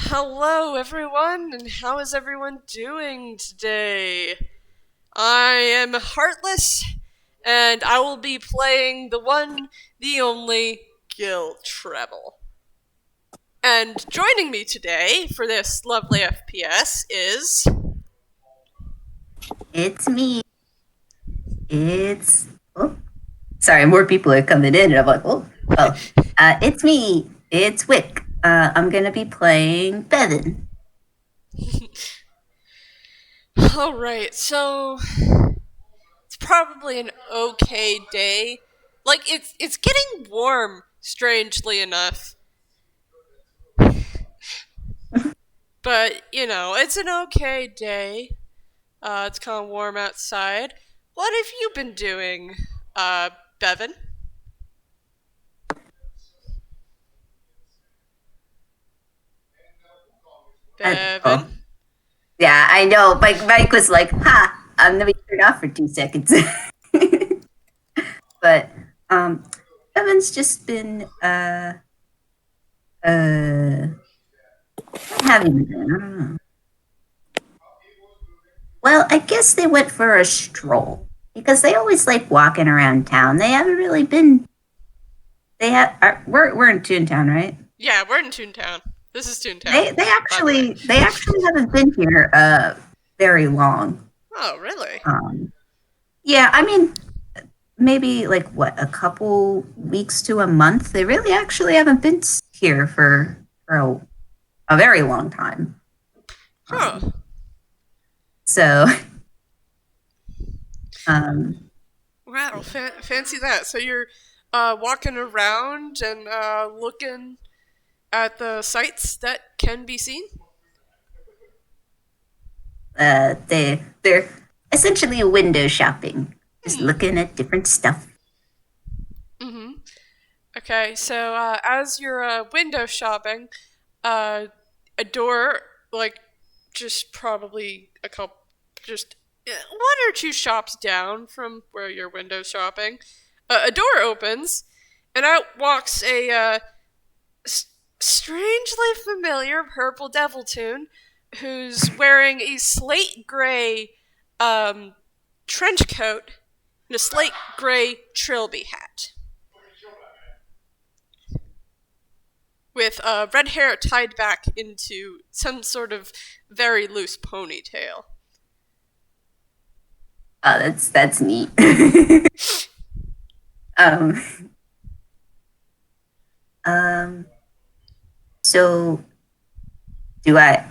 Hello, everyone, and how is everyone doing today? I am Heartless, and I will be playing the one, the only Gille Trebble. And joining me today for this lovely FPS is. It's me. It's sorry, more people are coming in, and I'm like, it's me. It's Wick. I'm gonna be playing Bevin. Alright, so. It's probably an okay day. Like, it's getting warm, strangely enough. But, it's an okay day. It's kind of warm outside. What have you been doing, Bevin? Oh, Bevin? yeah, I know. Mike was like, "Ha! I'm gonna be turned off for 2 seconds." But Bevin's just been what have you been doing? I don't know. Well, I guess they went for a stroll because they always like walking around town. They haven't really been. We're in Toontown, right? Yeah, we're in Toontown. This is Toontown, by the way. They actually haven't been here very long. Oh, really? Yeah, I mean maybe like what, a couple weeks to a month. They really actually haven't been here for a very long time. Huh. So um Wow, fancy that. So you're walking around and looking at the sights that can be seen? they're essentially window shopping, just looking at different stuff. Mm-hmm. Okay, so as you're window shopping, a door, like, just probably just one or two shops down from where you're window shopping, a door opens, and out walks a strangely familiar purple devil toon who's wearing a slate gray trench coat and a slate gray trilby hat, with red hair tied back into some sort of very loose ponytail. Oh, that's neat. um um so do I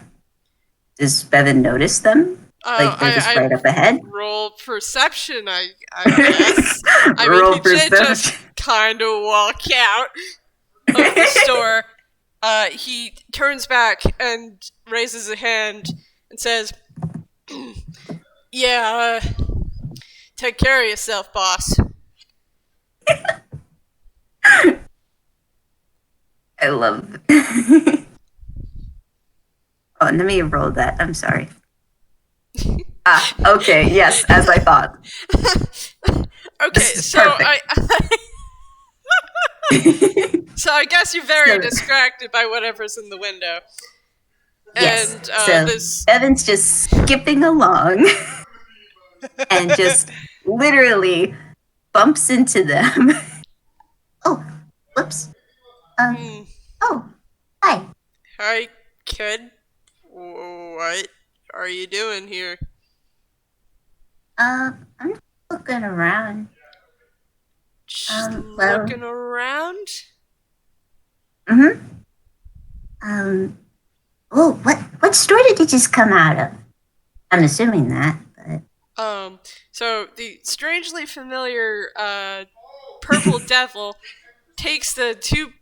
does Bevan notice them? Like they're just I right up ahead? roll perception, I guess. I mean, Roll he did just perception. kind of walk out of the store. He turns back and raises a hand and says, "Yeah, take care of yourself, boss." I love Oh, let me roll that. I'm sorry. Okay, yes, as I thought. Okay, This is so perfect. so I guess you're very So, distracted by whatever's in the window. yes. And So this. Bevan's just skipping along and just literally bumps into them. Oh, whoops. Hmm, Oh, hi. hi, kid. What are you doing here? I'm just looking around. Just Well, looking around? mm-hmm. Oh, what store did it just come out of? I'm assuming that, but So the strangely familiar purple devil takes the two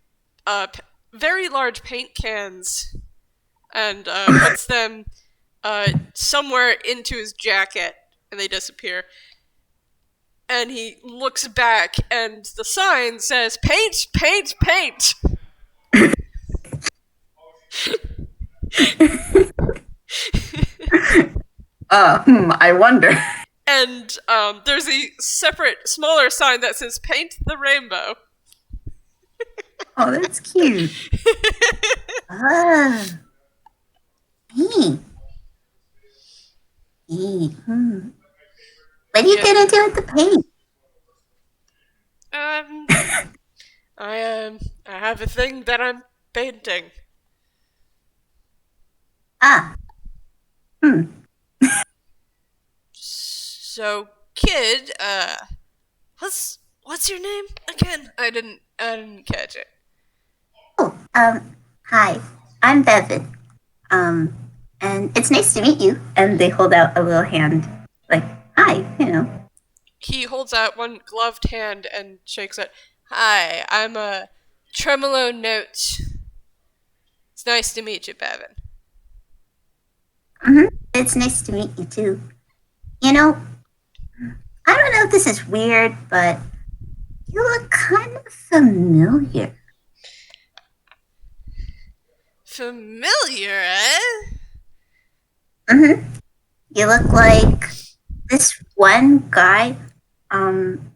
very large paint cans and puts them somewhere into his jacket, and they disappear. And he looks back, and the sign says, "Paint, paint, paint." I wonder. And there's a separate, smaller sign that says, "Paint the rainbow." Oh, that's cute. Ah. Paint. Paint. What do you Yeah. get into with the paint? Um, I have a thing that I'm painting. Ah. Hmm. So, kid, what's your name again? I didn't catch it. Oh. Hi. I'm Bevin. Um. And it's nice to meet you. And they hold out a little hand, like, hi. He holds out one gloved hand and shakes it. Hi, I'm a Tremolo Note. It's nice to meet you, Bevin. It's nice to meet you too. You know, I don't know if this is weird, but you look kind of familiar. Familiar, eh? Mm-hmm. You look like this one guy. Um,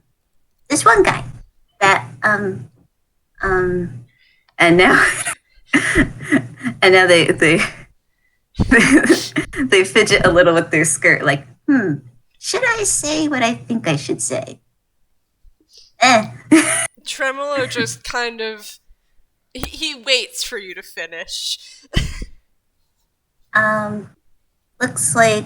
this one guy that and now and now they they fidget a little with their skirt, like, should I say what I think I should say? Eh. Tremolo just kind of he waits for you to finish. um, looks like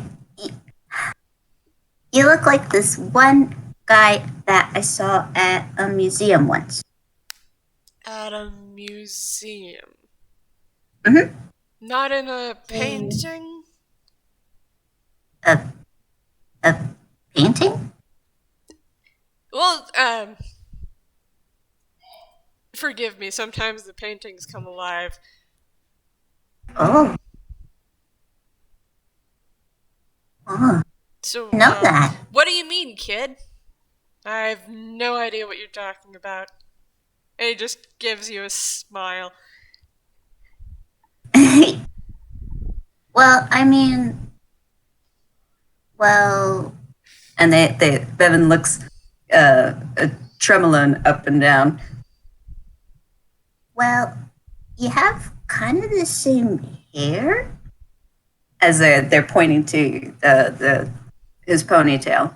you look like this one guy that I saw at a museum once. At a museum. Mm-hmm. Not in a painting? A a painting? Well, forgive me, sometimes the paintings come alive. Oh, oh, So, know that. what do you mean, kid? I have no idea what you're talking about. And he just gives you a smile. Well, I mean, well, and they Bevan looks trembling up and down. Well, you have kind of the same hair as they're pointing to the his ponytail.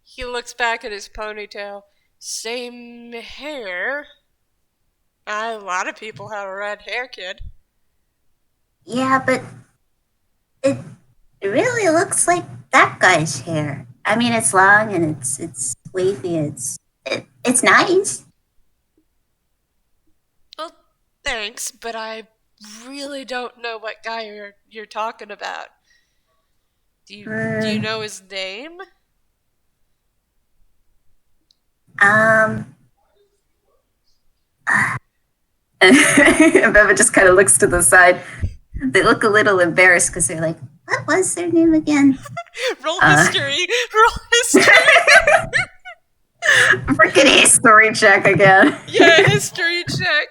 He looks back at his ponytail. Same hair. A lot of people have red hair, kid. Yeah, but it really looks like that guy's hair. I mean, it's long and it's wavy. It's nice. Well, thanks, but I really don't know what guy you're talking about. Do you Mm, know his name? um, and Beva just kind of looks to the side. They look a little embarrassed because they're like, "What was their name again?" Roll Uh, history. Roll history. Freaking history check again. Yeah, history check.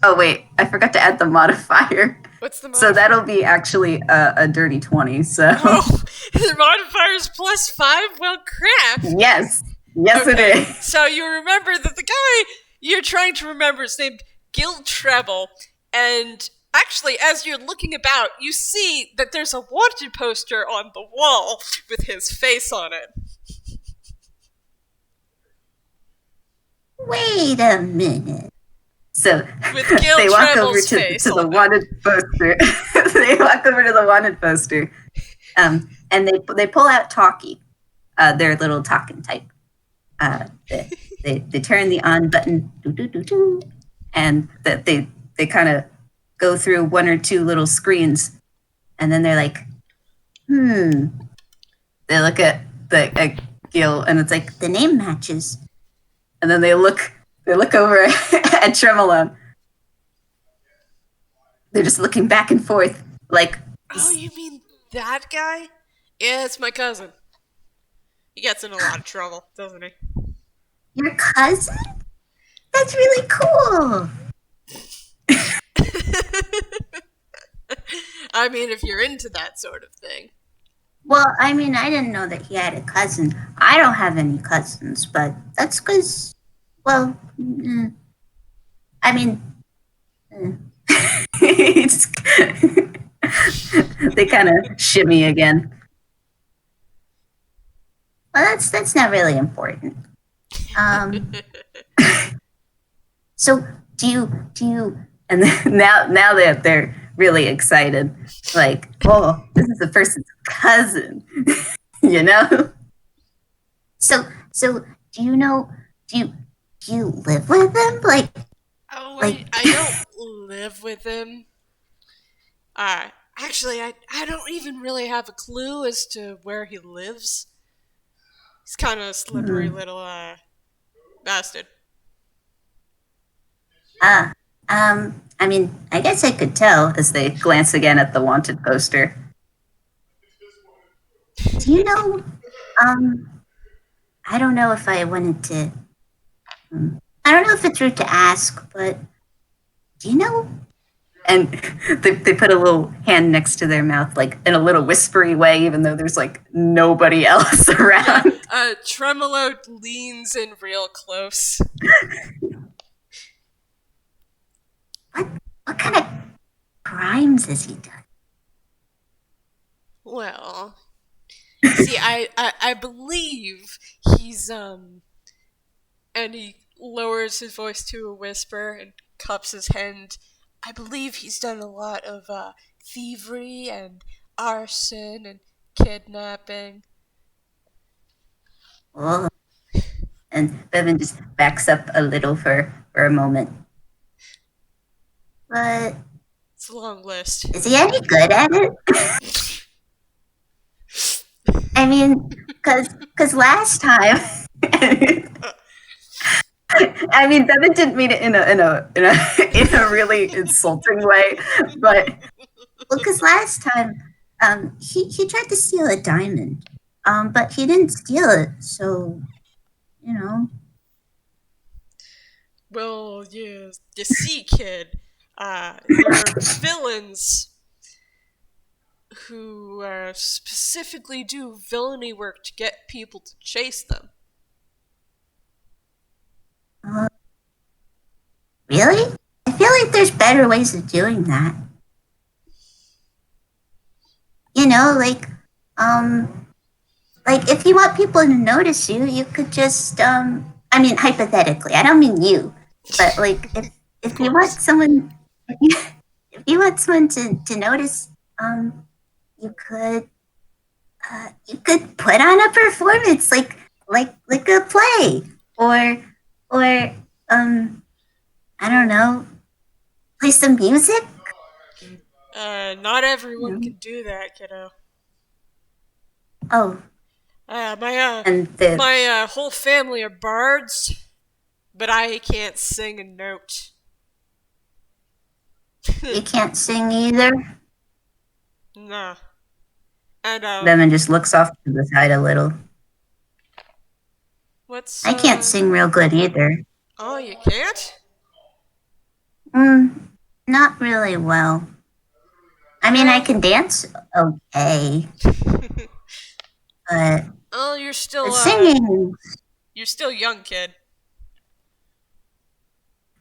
Oh wait, I forgot to add the modifier. What's the So modifier? that'll be actually a dirty 20. So Oh, the modifier is +5. Well, crap. yes, it Okay, is. so you remember that the guy you're trying to remember is named Gille Trebble, and actually, as you're looking about, you see that there's a wanted poster on the wall with his face on it. Wait a minute. So With Gil they walk over Trebble's to face the on it. wanted poster. They walk over to the wanted poster, and they pull out Talkie, their little talking type. They turn the on button, doo, doo, doo, doo, and that they kind of go through one or two little screens, and then they're like, They look at the Gil, and it's like the name matches, and then they look over at Tremolo. They're just looking back and forth, like, Oh, you mean that guy? Yeah, it's my cousin. He gets in a lot of trouble, doesn't he? your cousin? That's really cool. I mean, if you're into that sort of thing. Well, I mean, I didn't know that he had a cousin. I don't have any cousins, but that's because, well, I mean, mm. It's- They kind of shimmy again. Well, that's not really important. Um, so do you? And then now that they're really excited, like, oh, this is the person's cousin, you know. So do you know? Do you do you live with them? Oh, Like I don't live with him. Actually, I don't even really have a clue as to where he lives. He's kind of a slippery hmm, little bastard. ah I mean, I guess I could tell as they glance again at the wanted poster. Do you know? Um, I don't know if I wanted to. I don't know if it's rude to ask, but do you know? And they put a little hand next to their mouth, like in a little whispery way, even though there's like nobody else Yeah, around. Tremolo leans in real close. What what kind of crimes has he done? Well, you see, I believe he's and he lowers his voice to a whisper and cups his hand. I believe he's done a lot of thievery and arson and kidnapping. Oh, and Bevan just backs up a little for a moment. But It's a long list. is he any good at it? I mean, because last time, I mean, Bevan didn't mean it in a really insulting way, but well, because last time, he tried to steal a diamond, but he didn't steal it, so you know. Well, you see, kid, there are villains who specifically do villainy work to get people to chase them. Uh, really? I feel like there's better ways of doing that. You know, um, like if you want people to notice you, you could just, I mean, hypothetically, I don't mean you, but like Of if you want course. someone, if you want someone to notice, you could put on a performance like a play or I don't know, play some music. Not everyone You can do that, kiddo. Oh, Uh, my uh, and the my whole family are bards, but I can't sing a note. you can't sing either. Nah. And Lemon just looks off to the side a little. what's I can't sing real good either. Oh, you can't? Mm, not really well. I mean, I Well, can dance okay, but oh, the singing. you're still young, kid.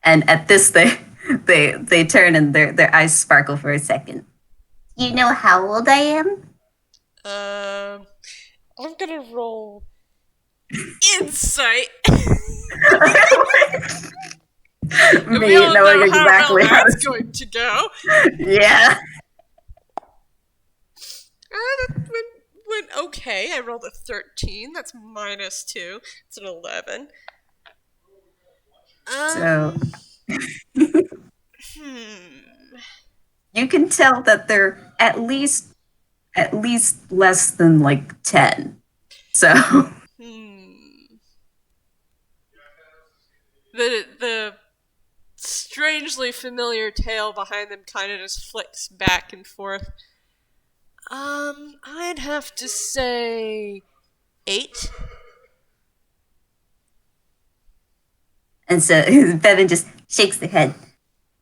And at this, they turn and their eyes sparkle for a second. You know how old I am? Um, I'm gonna roll insight. We Me all knowing know how well exactly how that's to. going to go. Yeah. That went okay. I rolled a 13. That's -2. It's an 11. So Um, hmm. you can tell that they're at least less than like 10. So Hmm. The strangely familiar tail behind them kind of just flicks back and forth. I'd have to say 8. and so Bevan just shakes their head.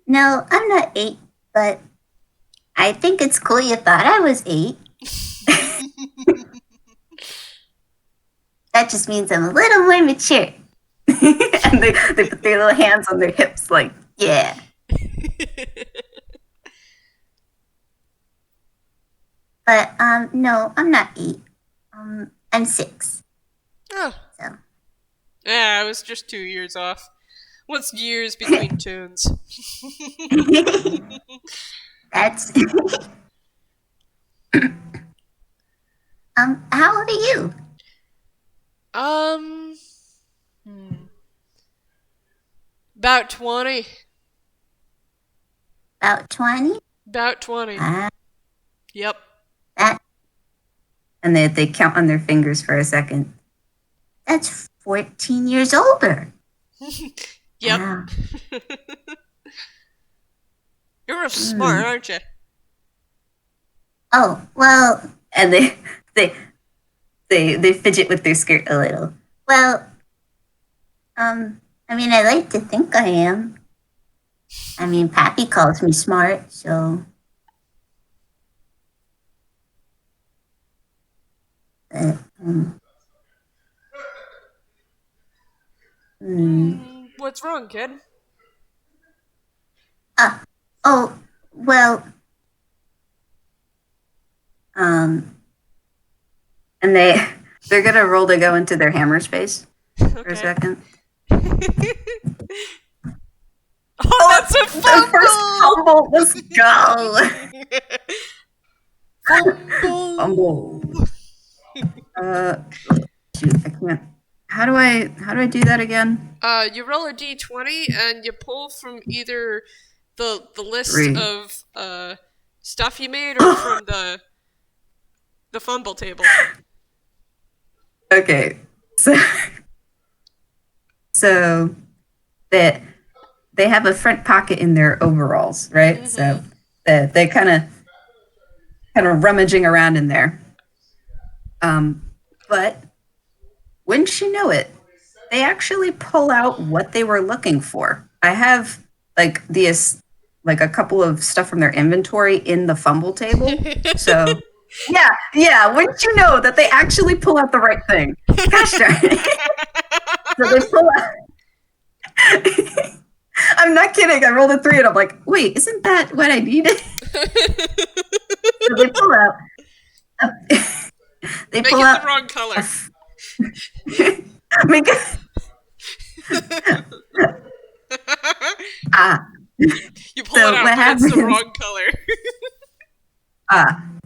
No, I'm not 8, but I think it's cool you thought I was 8. That just means I'm a little more mature. And they put their little hands on their hips, like, yeah. No, I'm not 8. I'm 6. Oh. So. Yeah, I was just 2 years off. What's years between tunes? That's. How old are you? um, about 20. About 20? About 20. Ah, Yep. that. And they count on their fingers for a second. That's 14 years older. Yep. Wow. You're smart, Hmm. aren't you? Oh, well, and they they fidget with their skirt a little. Well, I mean, I like to think I am. I mean, Pappy calls me smart, so. Uh, um, hmm. What's wrong, kid? Ah, oh, well, um, and they're gonna roll to go into their hammer space for a Okay. second. Oh, that's a The first fumble! fumble. Let's go. Fumble! Fumble. Shoot, I can't. How do I do that again? You roll a d20 and you pull from either the list 3. of stuff you made or from the fumble table. Okay, so so that they have a front pocket in their overalls, right? So they kind of rummaging around in there. But wouldn't you know it, they actually pull out what they were looking for. I have like a couple of stuff from their inventory in the fumble table. So yeah, wouldn't you know that they actually pull out the right thing? Gosh darn it. So they pull out. I'm not kidding. I rolled a 3 and I'm like, wait, isn't that what I needed? So they pull out. They Make pull it out. the wrong color. Make ah. You pull So it out, what but it's the happens? wrong color.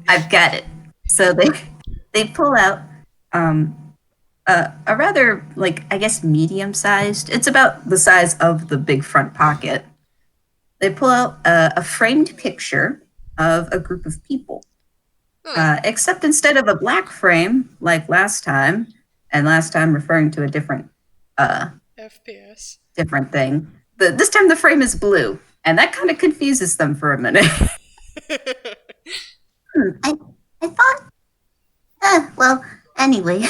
I've got it. So they pull out a rather, like, I guess, medium sized. It's about the size of the big front pocket. They pull out a framed picture of a group of people. Except instead of a black frame like last time, and last time referring to a different FPS. different thing, this time the frame is blue, and that kind of confuses them for a minute. I thought. Well, anyway.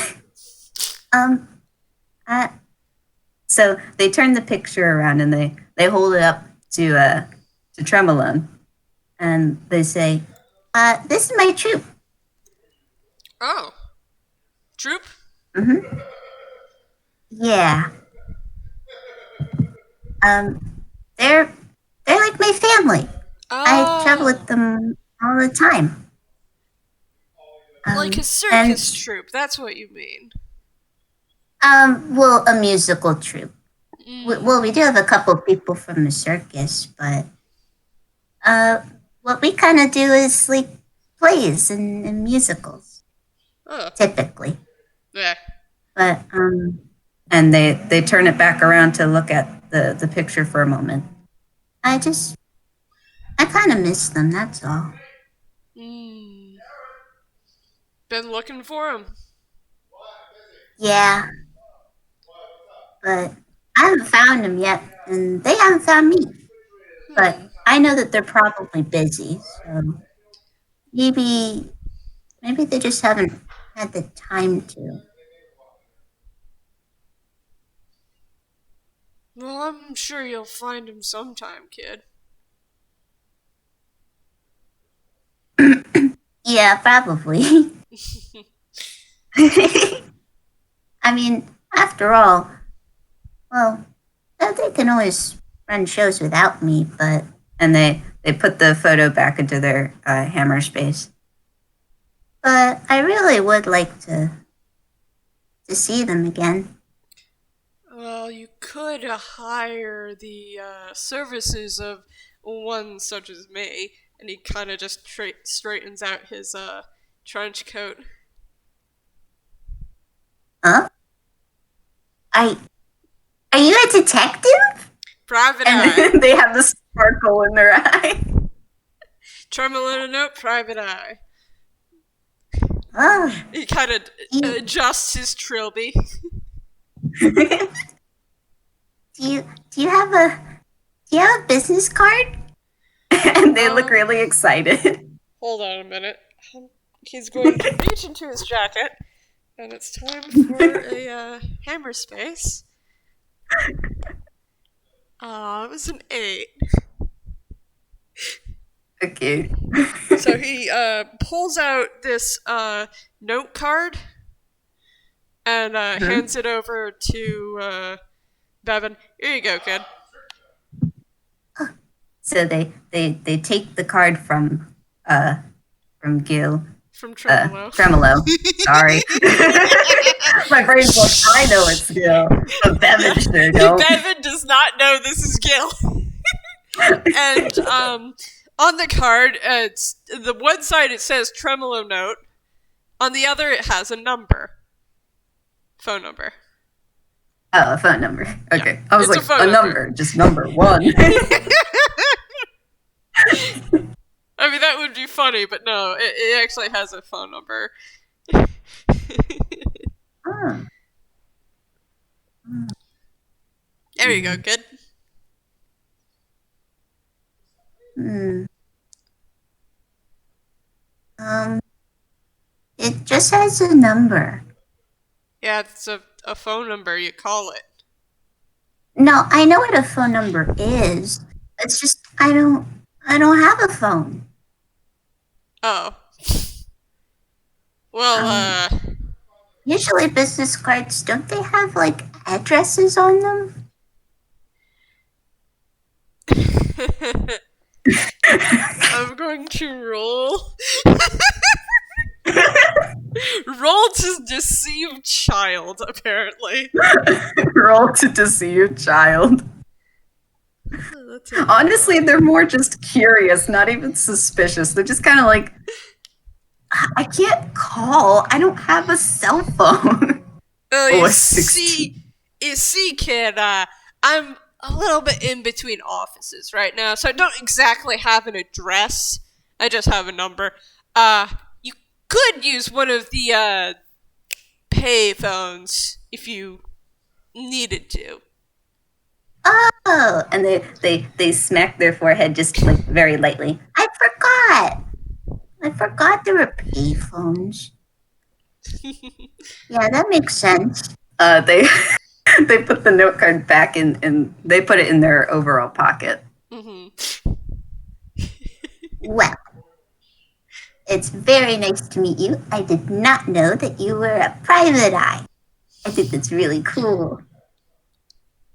So they turn the picture around and they hold it up to Tremolone, and they say, "This is my troop." Oh. Troop? Mm-hmm. Yeah. They're like my family. I travel with Oh. them all the time. Like a And circus troupe, that's what you mean. well, a musical troupe. Well, we do have a couple people from the circus, but what we kind of do is like plays and musicals, Oh. typically. Yeah. But and they turn it back around to look at the picture for a moment. I kind of miss them. That's all. Been looking for him. Yeah, but I haven't found them yet, and they haven't found me. But I know that they're probably busy, so maybe they just haven't had the time to. Well, I'm sure you'll find him sometime, kid. Yeah, probably. I mean, after all, well, they can always run shows without me, but. And they put the photo back into their hammer space. but I really would like to see them again. Well, you could hire the services of one such as me, and he kind of just straightens out his trench coat. Huh? I are you a detective? Private eye. And they have the sparkle in their eye. Tremolo note, private eye. Oh, He kind of you, adjusts his trilby. do do you have a business card? And they look really excited. Hold on a minute. He's going to reach into his jacket, and it's time for a hammer space. It was an 8. Okay. So he pulls out this note card and hands it over to Bevin. Here you go, kid. So they take the card from Gil. From Tremolo. Tremolo. Sorry. My brain's like, I know it's Gil. But Bevin sure don't. Bevin does not know this is Gil. And on the card, it's the one side it says Tremolo note. On the other, it has a number. Phone number. Oh, a phone number. Okay. Yeah, I was like, a number. Just number 1. I mean, that would be funny, but no, it actually has a phone number. There you go, kid. It just has a number. Yeah, it's a phone number. You call it. No, I know what a phone number is. It's just I don't have a phone. Oh. Well, Usually business cards, don't they have like addresses on them? I'm going to roll. Roll to deceive child, apparently. Roll to deceive child. Honestly, they're more just curious, not even suspicious. They're just kind of like, I can't call. I don't have a cell phone. You see, kid, I'm a little bit in between offices right now, so I don't exactly have an address. I just have a number. You could use one of the pay phones if you needed to. Oh, and they smack their forehead just like very lightly. I forgot there were pay phones. Yeah, that makes sense. They put the note card back in they put it in their overall pocket. Mm-hmm. Well, it's very nice to meet you. I did not know that you were a private eye. I think that's really cool.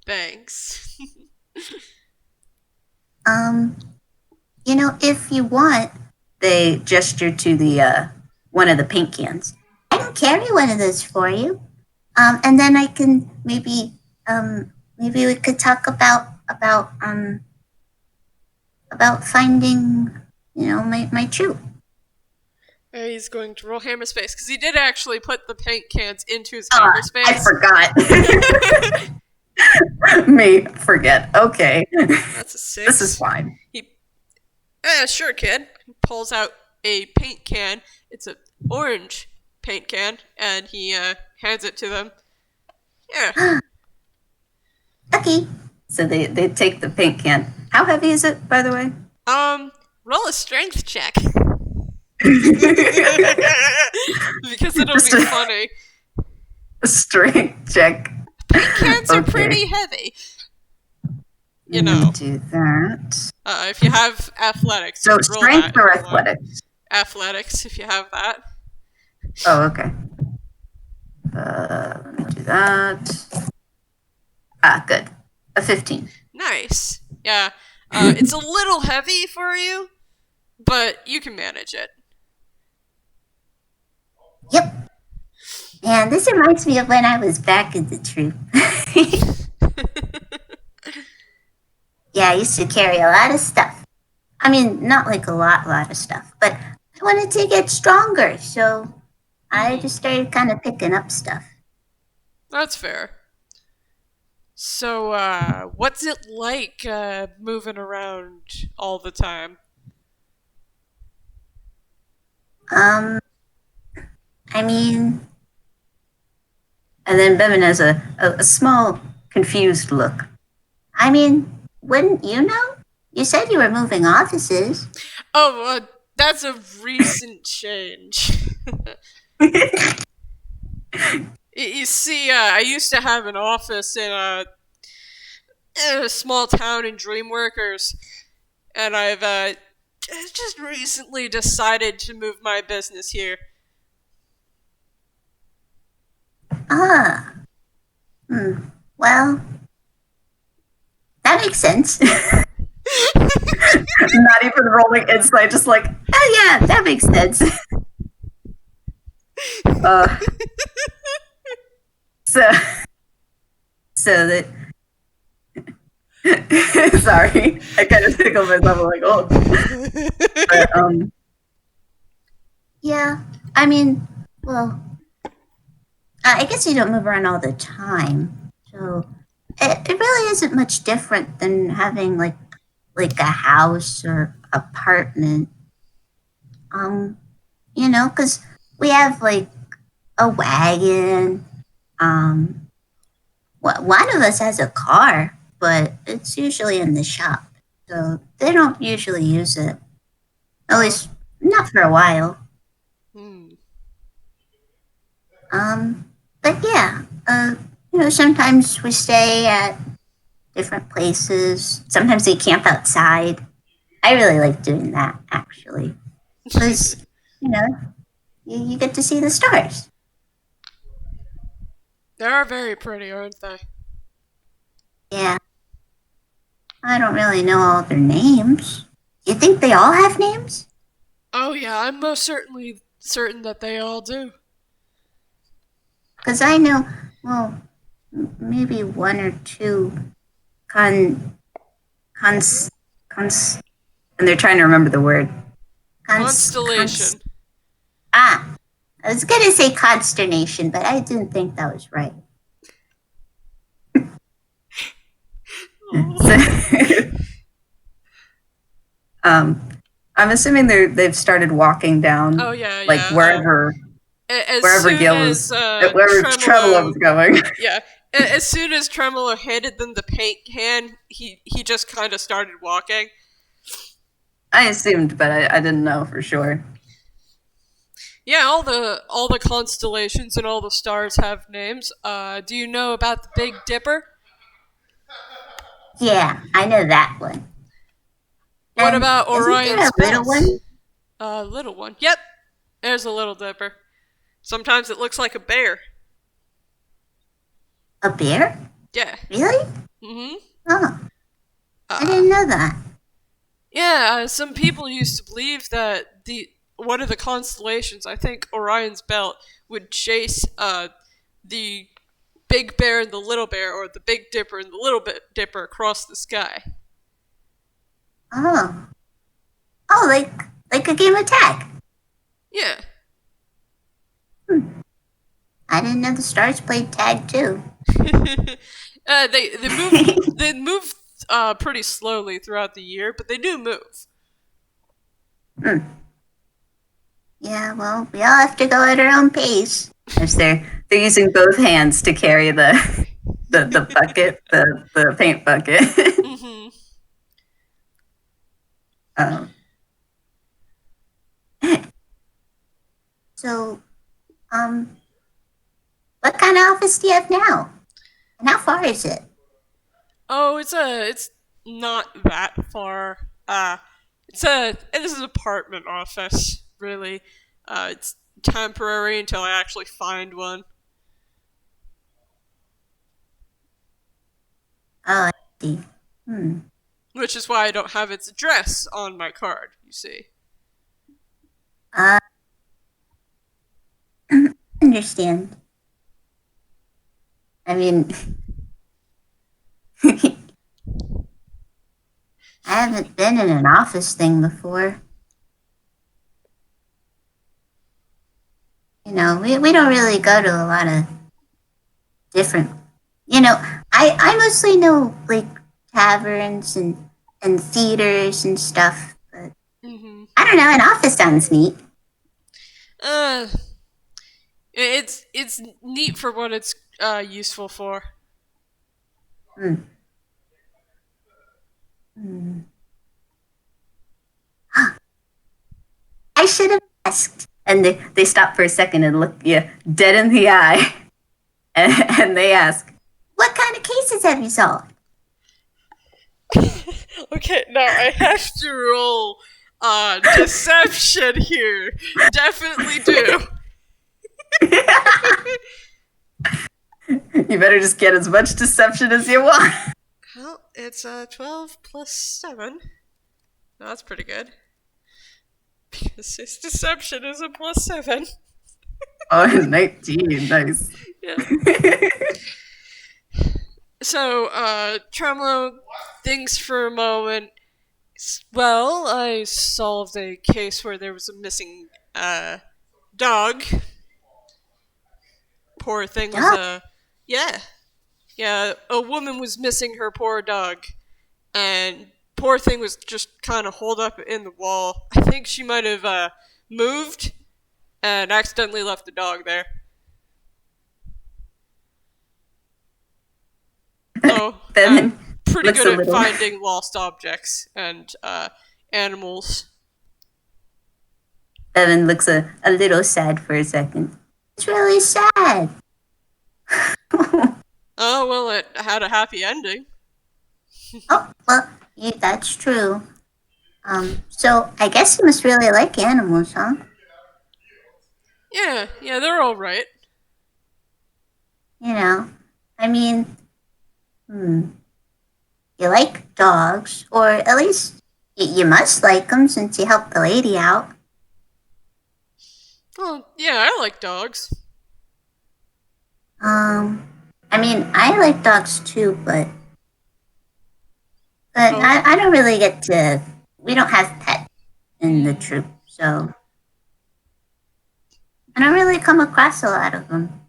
Thanks. If you want, they gesture to the one of the paint cans. I can carry one of those for you. And then I can maybe we could talk about finding, my troop. He's going to roll hammer space because he did actually put the paint cans into his hammer space. I forgot. Me forget. Okay. That's a 6. This is fine. Sure, kid. He pulls out a paint can. It's an orange paint can, and he hands it to them. Yeah. Okay. So they take the paint can. How heavy is it, by the way? Roll a strength check. Because it'll be funny. A strength check. Paint cans are pretty heavy. You know. Do that. If you have athletics. So strength or athletics? Athletics, if you have that. Oh, okay. Let me do that. Good. A 15. Nice. Yeah. It's a little heavy for you, but you can manage it. Yep. And this reminds me of when I was back in the troop. Yeah, I used to carry a lot of stuff. I mean, not like a lot of stuff, but I wanted to get stronger, so I Hmm. just started kind of picking up stuff. That's fair. So, what's it like moving around all the time? Um, I mean, and then Bevan has a small confused look. I mean, wouldn't you know? You said you were moving offices. Oh, that's a recent change. You see, I used to have an office in a small town in Dreamworkers, and I've just recently decided to move my business here. Ah, hmm. Well, that makes sense. Not even rolling insight, just like, oh yeah, that makes sense. Uh, so, so that. Sorry, I kind of tickled myself. I'm like, oh, but yeah. I mean, well, I guess you don't move around all the time, so it really isn't much different than having like a house or apartment. Um, because we have like a wagon. Um, one of us has a car, but it's usually in the shop, so they don't usually use it. At Oh. least not for a while. Hmm. But yeah, sometimes we stay at different places. Sometimes we camp outside. I really like doing that actually, because you know you get to see the stars. They are very pretty, aren't they? Yeah, I don't really know all their names. You think they all have names? Oh yeah, I'm most certainly certain that they all do. Because I know, well, maybe one or two con cons cons, and they're trying to remember the word cons. Constellation. Ah, I was gonna say consternation, but I didn't think that was right. So, Oh. um, I'm assuming they've started walking Oh down yeah, like yeah. As wherever soon Gil as is wherever Trebble Tremolo, was going. yeah, as soon as Tremolo handed them the paint can, he just kind of started walking. I assumed, but I didn't know for sure. Yeah, all the constellations and all the stars have names. Do you know about the Big Dipper? Yeah, I know that one. What And about isn't there a Orion's little Belt? one? Little one. Yep, there's a little dipper. Sometimes it looks like a bear. A bear? Yeah. Really? Mm-hmm. Oh, I Uh, didn't know that. yeah. Some people used to believe that the one of the constellations, I think Orion's Belt, would chase the Big Bear and the Little Bear, or the Big Dipper and the Little Dipper across the sky. Oh, oh, like a game of tag. Yeah. Hmm. I didn't know the stars played tag too. they move pretty slowly throughout the year, but they do move. Hmm. Yeah, well, we all have to go at our own pace. As they're using both hands to carry the bucket, the paint bucket. Mm-hmm. um, so, um, what kind of office do you have now? And how far is it? Oh, it's not that far. It is an apartment office, really. It's temporary until I actually find one, Oh, I see. Hmm. which is why I don't have its address on my card. You see. Uh, Understand. I mean, I haven't been in an office thing before. We don't really go to a lot of different. I mostly know like taverns and theaters and stuff, but Mm-hmm. I don't know. An office sounds neat. Uh, it's neat for what it's useful for. Hmm. Hmm. I should have asked. And they stop for a second and look you dead in the eye, and they ask, "What kind of cases have you solved?" Okay, now I have to roll deception here. Definitely do. You better just get as much deception as you want. Well, it's 12 plus 7. No, that's pretty good. Because his deception is a plus 7. Oh, 19, nice. Yeah. So, Tremolo thinks for a moment. Well, I solved a case where there was a missing dog. Poor thing was Duh. yeah. Yeah, a woman was missing her poor dog. And poor thing was just kind of holed up in the wall. I think she might have moved and accidentally left the dog there. Oh, I'm Bevin pretty looks good a at little. finding lost objects and animals. Bevin looks a little sad for a second. It's really sad. Oh, well, it had a happy ending. Oh, well, yeah, that's true. So I guess you must really like animals, huh? Yeah, they're alright. You know, I mean, hmm, you like dogs, or at least you must like them since you helped the lady out. Well, yeah, I like dogs. Um, I mean, I like dogs too, but Oh, I don't really get to. We don't have pets in the hmm. troop, so I don't really come across a lot of them.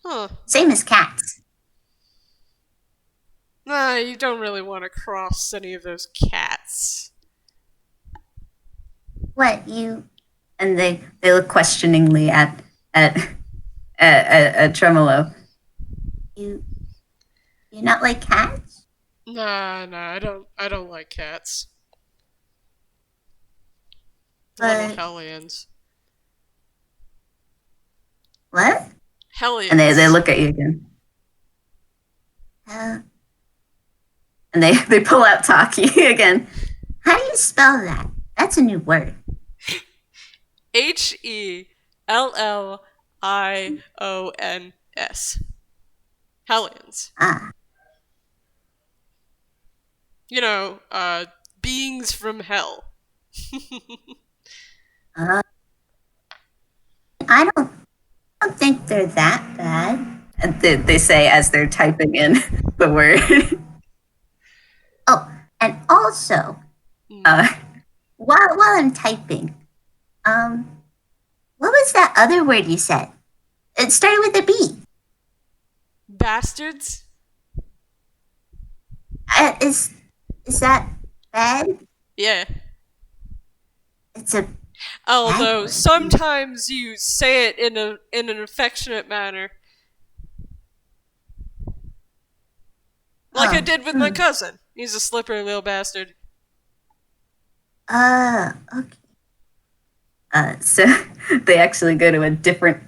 Huh. Same as cats. Nah, you don't really want to cross any of those cats. What you? And they look questioningly at at Tremolo. You you not like cats? Nah, I don't like cats. Little But hellions. what? And they Hellions. look at you again. Uh, and they pull out Taki again. How do you spell that? That's a new word. Hellions. Hellions. Ah, You know, beings from hell. uh, I don't think they're that bad. And they say as they're typing in the word. Oh, and also, Mm. uh, while I'm typing, um, what was that other word you said? It started with a B. Bastards? Is that bad? Yeah. It's a bad Although word. sometimes you say it in an affectionate manner. Like I Oh, did with my cousin. He's a slippery little bastard. Okay. So they actually go to a different.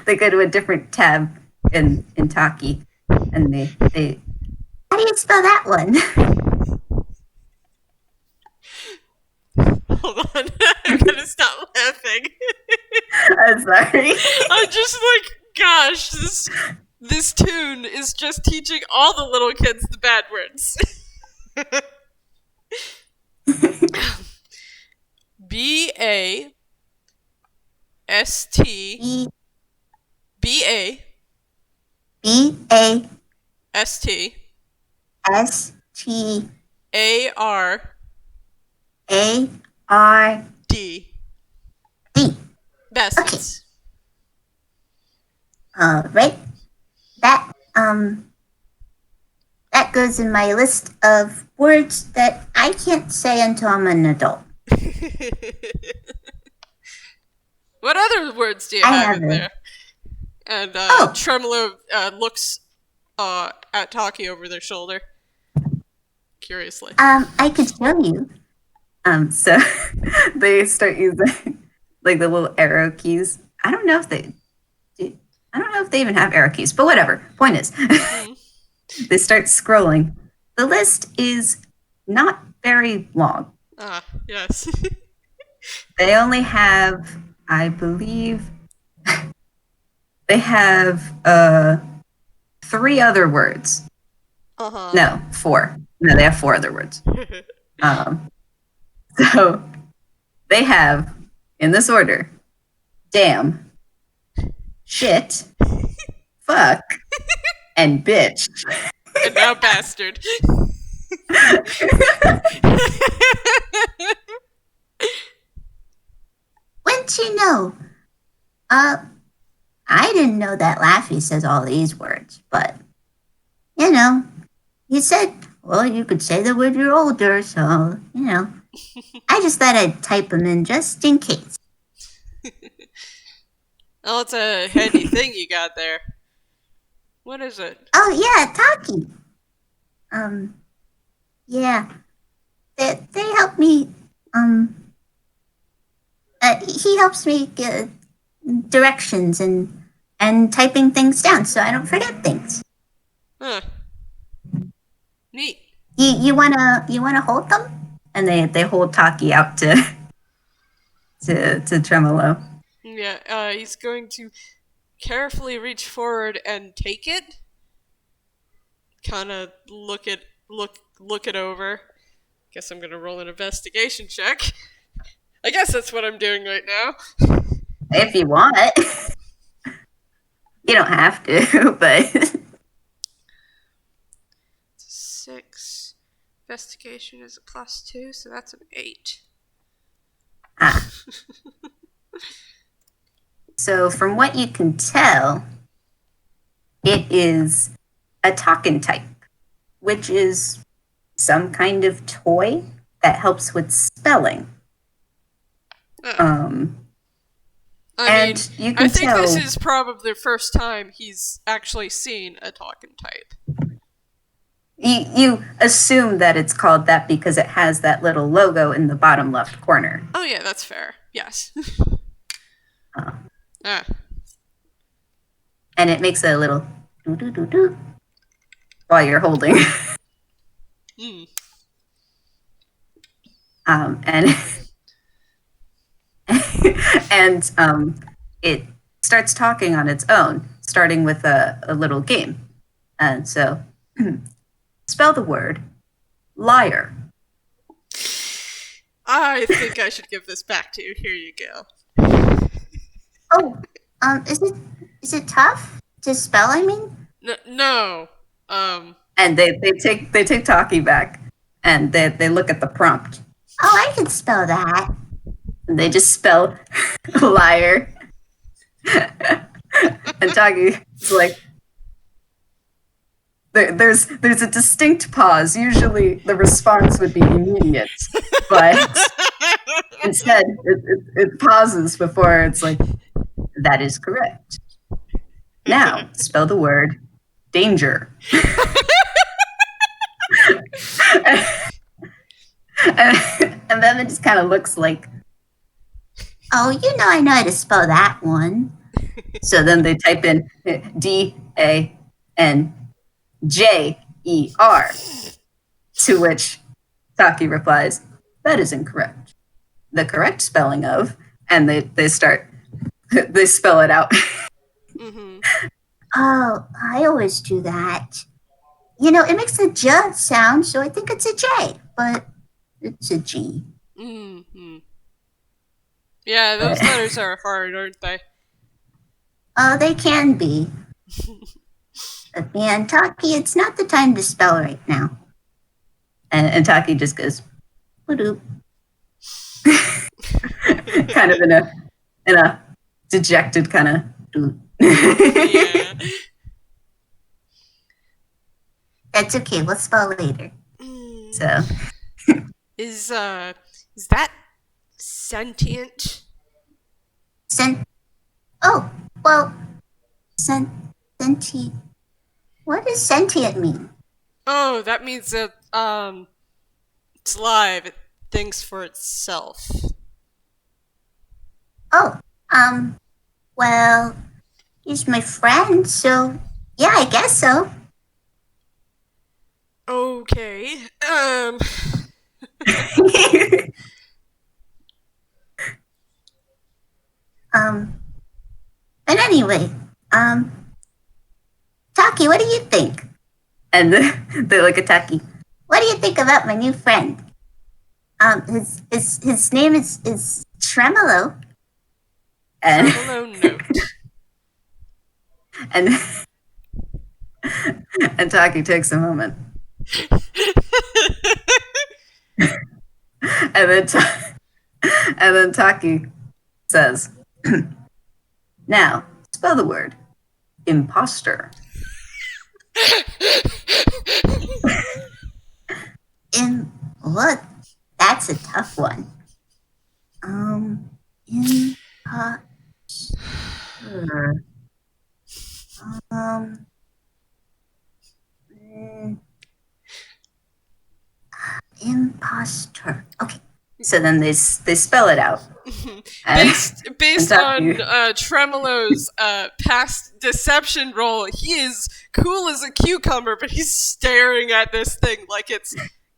They go to a different tab in Taki, and they. How do you spell that one? Hold on. I'm gonna stop laughing. I'm sorry. I'm just like, gosh, this tune is just teaching all the little kids the bad words. S T B B A B A S T S T A R A R D. D. Okay. Bastards. Right. That that goes in my list of words that I can't say until I'm an adult. What other words do you I have have in a there? And oh Tremolo looks at Taki over their shoulder, curiously. I could show you. So they start using like the little arrow keys. I don't know if they do. I don't know if they even have arrow keys, but whatever. Point is, Mm-hmm. they start scrolling. The list is not very long. Ah, yes. They only have, I believe, they have three other words. Uh-huh. No, four. No, they have four other words. So they have, in this order, damn, shit, fuck, and bitch. And now bastard. Wouldn't you know? Uh, I didn't know that Laffy says all these words, but you know, he said, well, you could say that when you're older, so you know. I just thought I'd type them in just in case. Oh, it's a handy thing you got there. What is it? Oh yeah, Taki. Um, yeah, they help me. He helps me get directions and typing things down so I don't forget things. Huh. Neat. You wanna hold them? And they hold Taki out to Tremolo. Yeah, he's going to carefully reach forward and take it. Kind of look it over. Guess I'm gonna roll an investigation check. I guess that's what I'm doing right now. If you want. You don't have to, but 6. Investigation is a +2, so that's an 8. ah. So from what you can tell, it is a talking type, which is some kind of toy that helps with spelling. I mean, And you I can think tell this is probably the first time he's actually seen a talking type. you assume that it's called that because it has that little logo in the bottom left corner. Oh yeah, that's fair. Yes. Ah. And it makes a little doo doo doo doo while you're holding. Mm. And and it starts talking on its own, starting with a little game. And so, spell the word liar. I think I should give this back to you. Here you go. Oh, is it tough to spell? I mean, No. and they take Taki back, and they look at the prompt. Oh, I can spell that. And they just spell liar. And Taki is like, there's a distinct pause. Usually the response would be immediate, but instead it pauses before it's like, that is correct. Now spell the word danger. And then it just kind of looks like, oh, I know how to spell that one. So then they type in DANJER, to which Taki replies, that is incorrect. The correct spelling of, and they spell it out. Mm-hmm. Oh, I always do that. It makes a J sound, so I think it's a J, but it's a G. Mm-hmm. Yeah, But those letters are hard, aren't they? oh, they can be. But man, Taki, it's not the time to spell right now. And Taki just goes, "Whoop." Kind of in a dejected kind of. Yeah. That's okay. We'll spell later. So, Is that sentient? sent. Oh, well, sent. Sentient. What does sentient mean? Oh, that means that it's live. It thinks for itself. Oh, well, he's my friend, so yeah, I guess so. Okay. um, but anyway, um, Taki, what do you think? And they look at Taki. What do you think about my new friend? His name is Tremolo. And Tremolo note. and and Taki takes a moment, and then Taki says, "Now spell the word imposter." In what? That's a tough one. Imposter. Um, mm, imposter. Okay. So then they spell it out. And, Based Taki, on Tremolo's past deception roll, he is cool as a cucumber, but he's staring at this thing like it's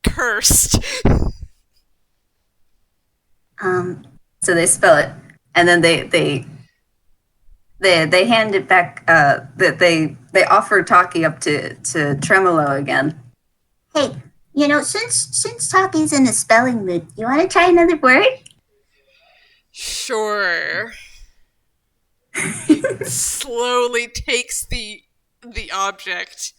cursed. so they spell it, and then they hand it back. That they offer Taki up to Tremolo again. Hey, since Taki's in a spelling mood, you want to try another word? Sure. He slowly takes the object,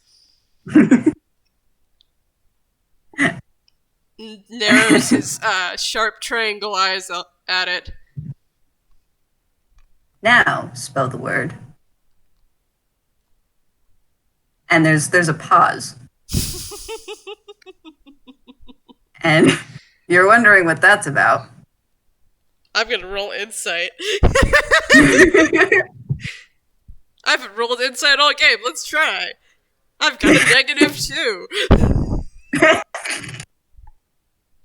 narrows his sharp triangle eyes up at it. Now spell the word. And there's a pause. And you're wondering what that's about. I'm gonna roll insight. I haven't rolled insight all game. Let's try. I've got a -2.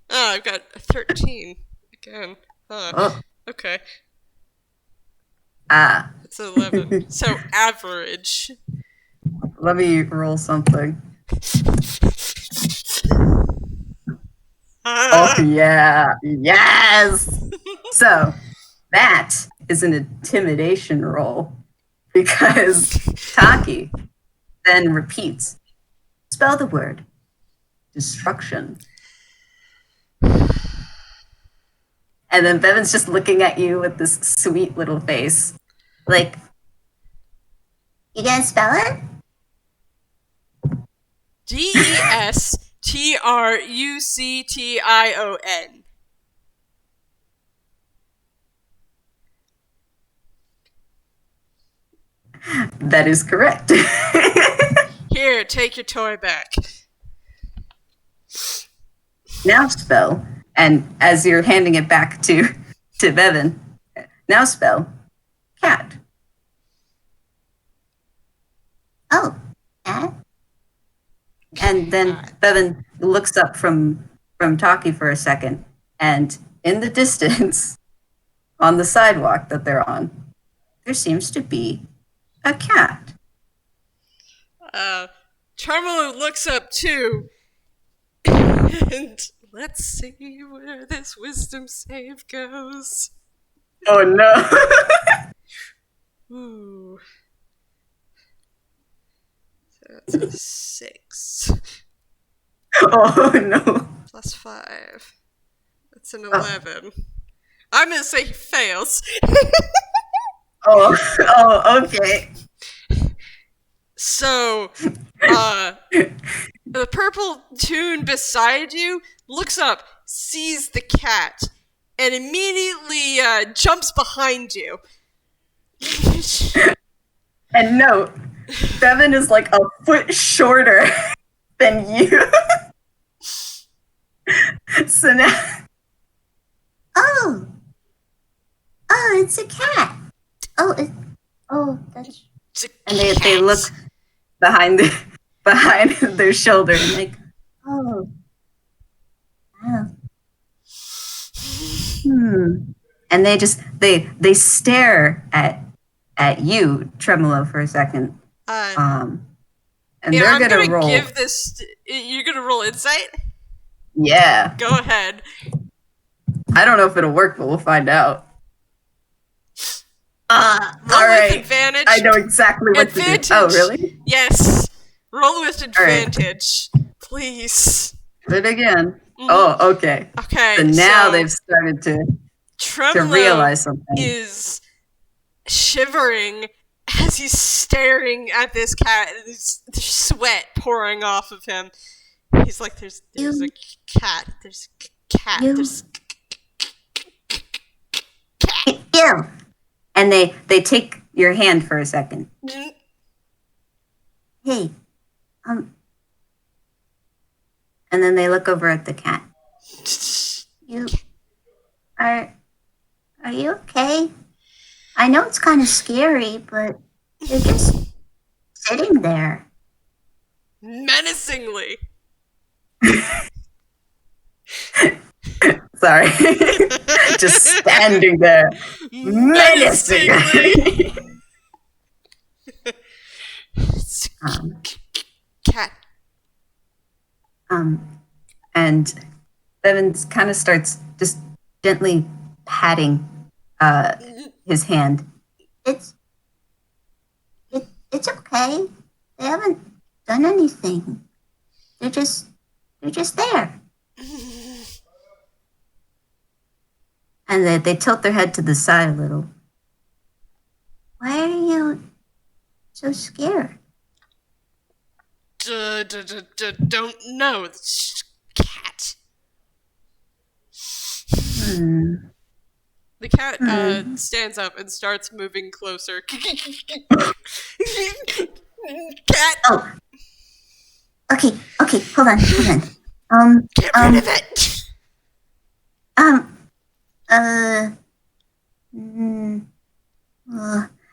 Oh, I've got a 13 again. Oh. Okay. Ah. It's 11. So average. Let me roll something. Oh yeah. Yes. So that is an intimidation roll because Taki then repeats. Spell the word destruction. And then Bevin's just looking at you with this sweet little face. Like, you gonna spell it? DESTRUCTION. That is correct. Here, take your toy back. Now spell, and as you're handing it back to Bevin, now spell cat. Oh, cat? And then Bevin looks up from Taki for a second, and in the distance, on the sidewalk that they're on, there seems to be a cat. Tremolo looks up too, and let's see where this wisdom save goes. Oh no! Ooh. That's a 6. Oh no! Plus 5. That's an 11. I'm gonna say he fails. Oh, okay. So, the purple Toon beside you looks up, sees the cat, and immediately jumps behind you. And note, Bevin is like a foot shorter than you. So now, oh, it's a cat. That's. And they look behind their shoulder and like, oh, wow. And they stare at you, Tremolo, for a second. And yeah, they're gonna roll. Give this. You're gonna roll insight. Yeah. Go ahead. I don't know if it'll work, but we'll find out. Roll all with right. advantage. I know exactly what to do. Oh, really? Yes. Roll with advantage, please. Do it again. Mm-hmm. Oh, okay. Okay. So now they've started to realize something. Is shivering as he's staring at this cat. There's sweat pouring off of him. He's like, "There's a cat. There's a cat. There's cat." Ew. And they take your hand for a second. Hey, and then they look over at the cat. Are you okay? I know it's kind of scary, but you're just sitting there. Menacingly. Sorry. Just standing there. Menacingly. Cat. And Bevin kind of starts just gently patting his hand. It's okay. They haven't done anything. They're just there. And they tilt their head to the side a little. Why are you so scared? Don't know. Cat. The cat stands up and starts moving closer. Cat. Oh. Okay. Hold on. Get rid of it.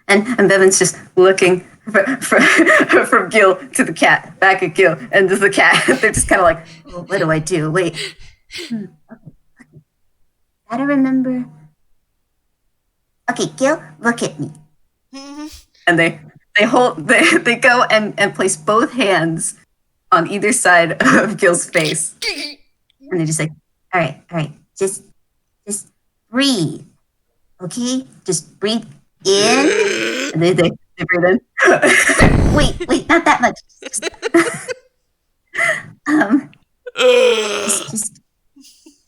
And Bevin's just looking from Gil to the cat, back at Gil, and to the cat. They're just kind of like, oh, what do I do? Wait. Okay. Gotta remember. Okay, Gil, look at me. And they go and place both hands on either side of Gil's face. And they're just like, all right, just breathe. Okay? Just breathe in. And they breathe in. wait, not that much.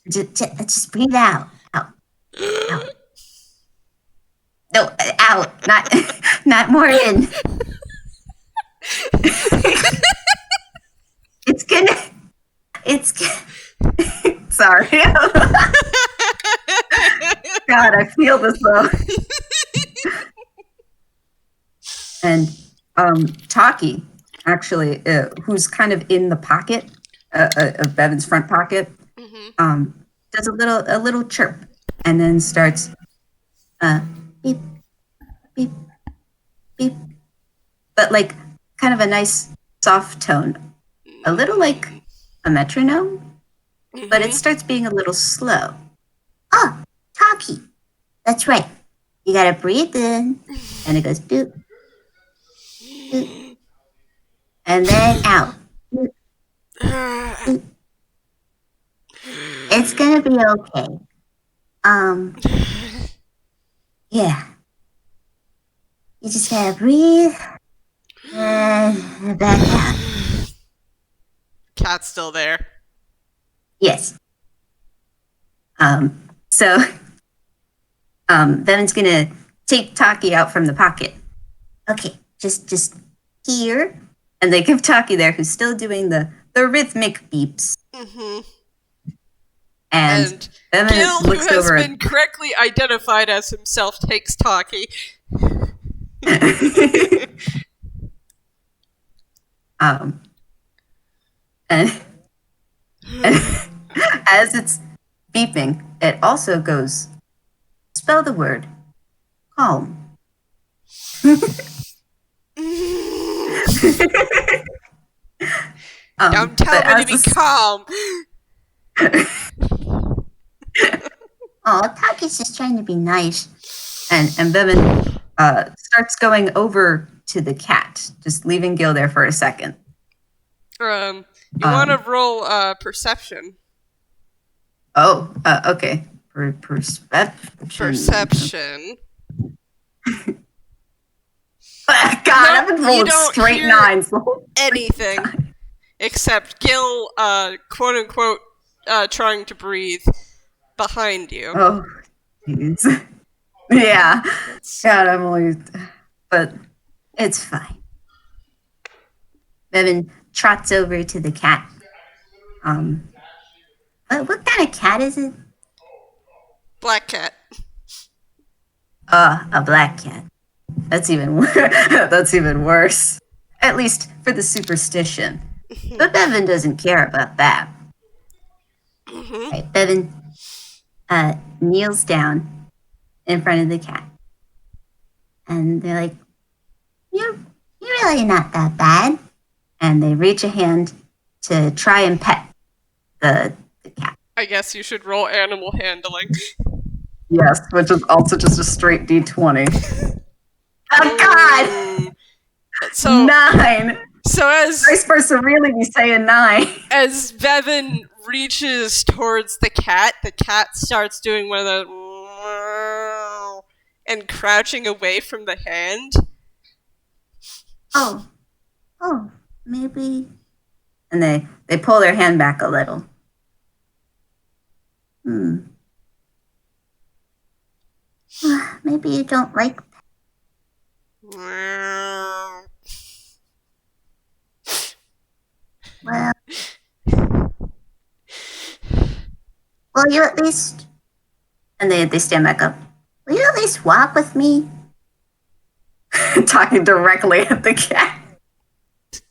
Just breathe out. No, out. Not more in. Sorry. God, I feel this though. And Taki, actually, who's kind of in the pocket of Bevin's front pocket, does a little chirp, and then starts beep, beep, beep, but like kind of a nice soft tone, a little like a metronome, but it starts being a little slow. Oh, Taki, that's right. You gotta breathe in, and it goes doop, doop, and then out. Doop, doop. It's gonna be okay. Yeah. You just gotta breathe and back out. Cat's still there. Yes. So Bevin's gonna take Taki out from the pocket. Okay, just here. And they give Taki there, who's still doing the rhythmic beeps. Mm-hmm. And Bevin Gil, who looks has over been correctly identified as himself, takes Taki. And as it's beeping, it also goes, spell the word calm. Don't tell me to be calm. Oh, Taki's just trying to be nice. And Bevin starts going over to the cat, just leaving Gil there for a second. You want to roll perception. Oh, okay. Perception. God, I've been rolling straight nines. Anything except Gil, quote unquote, trying to breathe behind you. Oh, geez. Yeah. God, I'm only. But it's fine. Bevin trots over to the cat. What kind of cat is it? Black cat. A black cat. That's even that's even worse. At least for the superstition. But Bevin doesn't care about that. Mm-hmm. Right, Bevin kneels down in front of the cat. And they're like, You're really not that bad. And they reach a hand to try and pet the cat. I guess you should roll animal handling. Yes, which is also just a straight D20. Oh, God! So 9! So as I'm supposed to really be saying 9. As Bevin reaches towards the cat starts doing one of the and crouching away from the hand. Oh, maybe. And they pull their hand back a little. Maybe you don't like Well, will you at least... And they stand back up. Will you at least walk with me? Talking directly at the cat.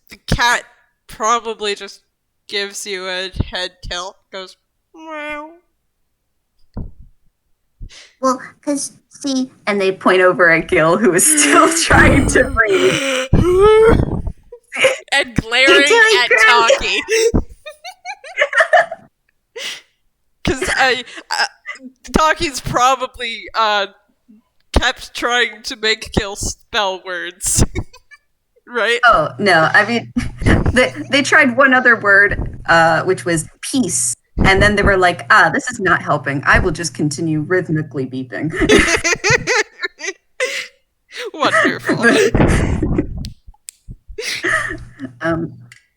The cat probably just gives you a head tilt. Goes, meow. Well, because, see... And they point over at Gil, who is still trying to breathe. And glaring at Taki. Because Taki's probably kept trying to make Gil spell words. Right? Oh, no. I mean, they tried one other word, which was peace. And then they were like, this is not helping. I will just continue rhythmically beeping. Wonderful.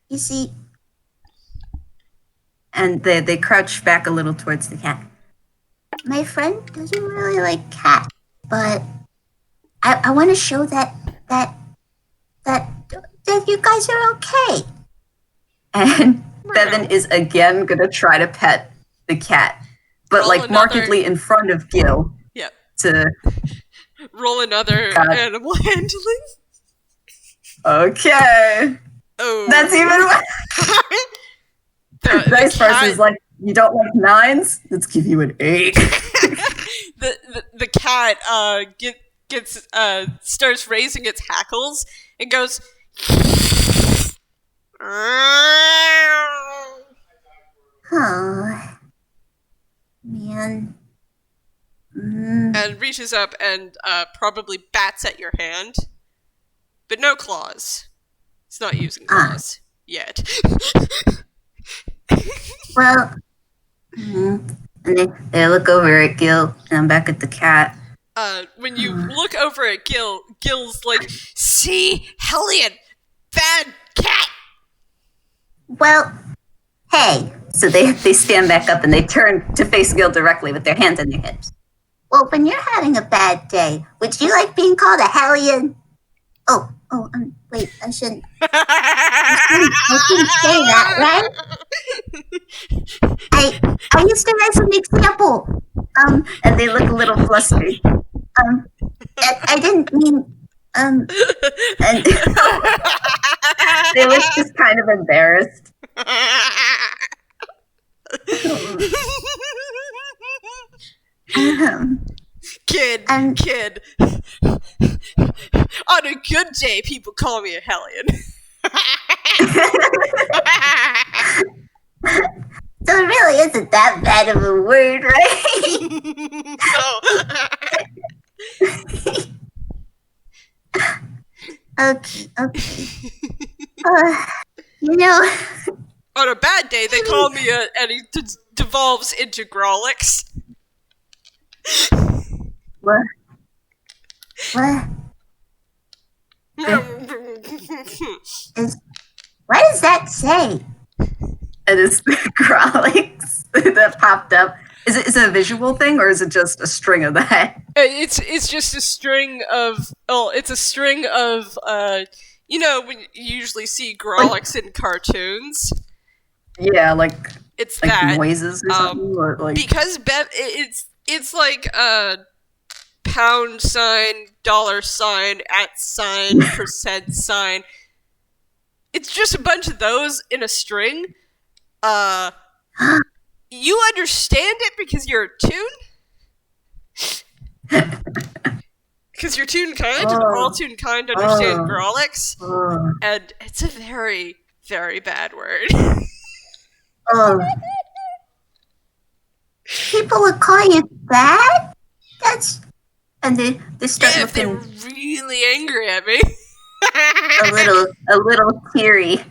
You see, and they crouch back a little towards the cat. My friend doesn't really like cats, but I want to show that you guys are okay. And Bevin is again gonna try to pet the cat, but like markedly in front of Gil. Yep. To roll another animal handling. Okay. Oh, that's even worse. Nice person's like, you don't like 9s? Let's give you an 8. the cat gets starts raising its hackles and goes. Oh, man. And reaches up and probably bats at your hand, but no claws. It's not using claws yet. Well, and they look over at Gil, and I'm back at the cat. When you look over at Gil, Gil's like, "See, Hellion, bad cat." Well, hey. So they stand back up and they turn to face Gil directly with their hands on their hips. Well, when you're having a bad day, would you like being called a hellion? Wait, I shouldn't say that, right? I used to as an example. And they look a little flustered. I didn't mean, and they look just kind of embarrassed. Kid. On a good day, people call me a hellion. So it really isn't that bad of a word, right? Okay. On a bad day, they call me and it devolves into Grolix. What? What does that say? It is Grolix that popped up. Is it a visual thing, or is it just a string of that? It's just a string of. Oh, it's a string of. When you usually see Grolix in cartoons. Yeah, like it's like that noises or something, or like because it's like a pound sign, $sign, @ percent sign. It's just a bunch of those in a string. You understand it because you're a Toon? Because you're Toonkind, and all Toonkind understand Grolix. And it's a very, very bad word. People would call you that? And they start if looking. They were really angry at me. a little teary.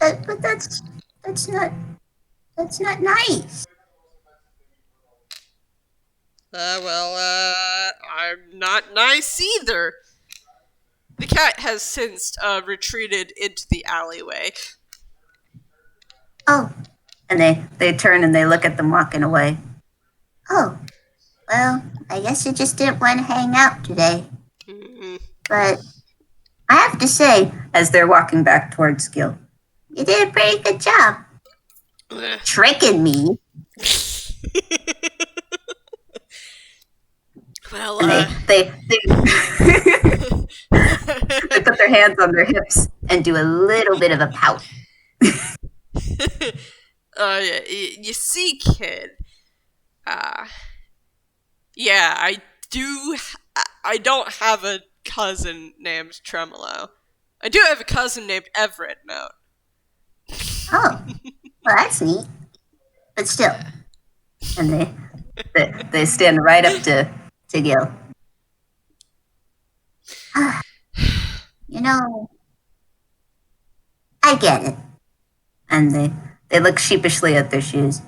But that's not nice. I'm not nice either. The cat has since retreated into the alleyway. Oh, and they turn and they look at them walking away. Oh, well, I guess you just didn't want to hang out today. Mm-hmm. But I have to say, as they're walking back towards Gille, you did a pretty good job. Tricking me. Well, they they put their hands on their hips and do a little bit of a pout. You see, kid. Yeah, I do. I don't have a cousin named Tremolo. I do have a cousin named Everett, though. Oh, well, that's neat. But still, and they stand right up to Gille. I get it. And they look sheepishly at their shoes.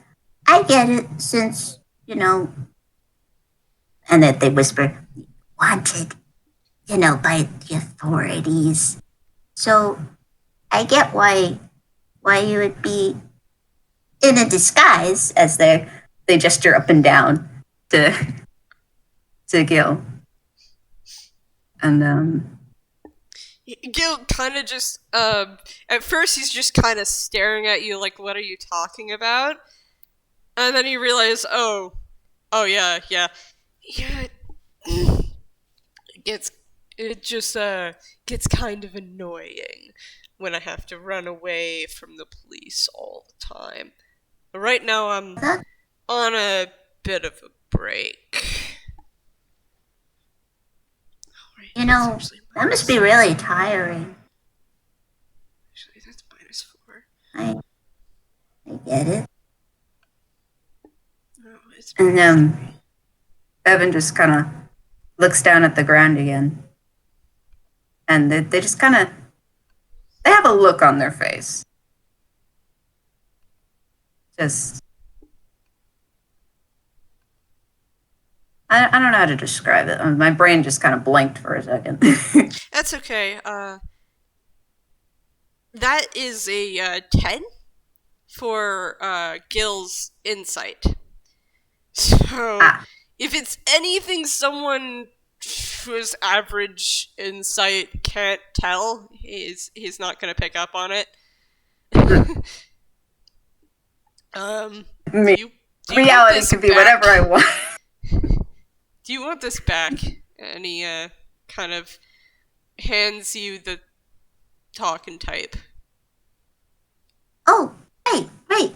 I get it, since, and that they whisper, wanted, by the authorities. So I get why you would be in a disguise, as they gesture up and down to Gille. And Gille kind of just at first he's just kind of staring at you like, what are you talking about? And then he realizes, oh yeah it just gets kind of annoying when I have to run away from the police all the time. But right now I'm on a bit of a break. That must be really tiring. Actually, that's -4. I get it. And Bevin just kind of looks down at the ground again. And they just kind of, they have a look on their face. Just, I don't know how to describe it. My brain just kind of blanked for a second. That's okay. That is a 10 for Gille's insight. So if it's anything someone who's average insight can't tell, he's not gonna pick up on it. Um, do Me, you do you want reality this can be back? whatever I want. Do you want this back? And he kind of hands you the talking type. Oh, great.